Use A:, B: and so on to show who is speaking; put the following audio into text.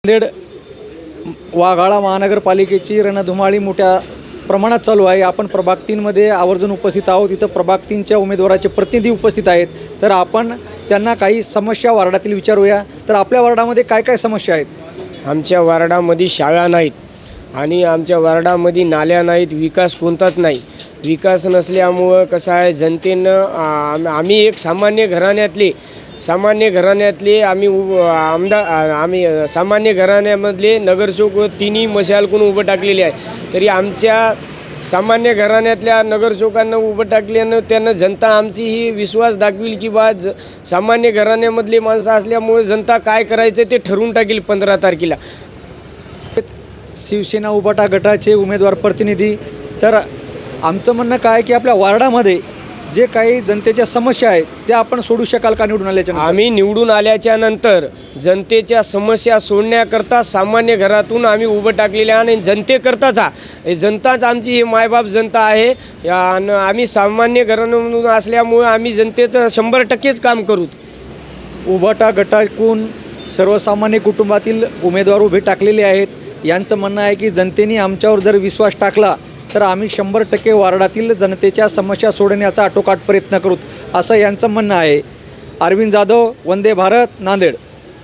A: नांदेड वाघाळा महानगरपालिकेची रणधुमाळी मोठ्या प्रमाणात चालू आहे। आपण प्रभाग 3 मध्ये आवर्जून उपस्थित आहोत। इथं प्रभाग 3च्या उमेदवाराचे प्रतिनिधी उपस्थित आहेत, तर आपण त्यांना काही समस्या वार्डातील विचारूया। तर आपल्या वार्डामध्ये काय काय समस्या आहेत?
B: आमच्या वार्डामध्ये शाळा नाहीत आणि आमच्या वार्डामध्ये नाल्या नाहीत, विकास कोणताच नाही। विकास नसल्यामुळं कसं आहे, जनतेनं आम्ही एक सामान्य घराण्यातले आम्ही सामान्य घराण्यामधले नगरसेवक तिन्ही मशालकून उभं टाकलेले आहे। तरी आमच्या सामान्य घराण्यातल्या नगरसेवकांना उभं टाकल्यानं त्यांना जनता आमची ही विश्वास दाखविल की बा सामान्य घराण्यामधले माणसं असल्यामुळे जनता काय करायचं ते ठरवून टाकेल 15 तारखेला।
A: शिवसेना उबाटा गटाचे उमेदवार प्रतिनिधी, तर आमचं म्हणणं काय आहे की आपल्या वार्डामध्ये जे काही जनतेच्या समस्या आहेत त्या आपण सोडू शकाल का निवडून आल्याच्या नंतर?
B: आम्ही निवडून आल्याच्या नंतर जनतेच्या समस्या सोडण्याकरता सामान्य घरातून आम्ही उभं टाकलेले आणि जनताच आमची ही मायबाप जनता आहे। आम्ही सामान्य घरामधून असल्यामुळे आम्ही जनतेचं 100% काम करू।
A: उबाटा गटाकडून सर्वसामान्य कुटुंबातील उमेदवार उभे टाकलेले आहेत। यांचं म्हणणं आहे की जनतेने आमच्यावर जर विश्वास टाकला तर आम्ही 100% वार्डातील जनतेच्या समस्या सोडण्याचा आटोकाट प्रयत्न करू, असं यांचं म्हणणं आहे। अरविंद जाधव, वंदे भारत, नांदेड।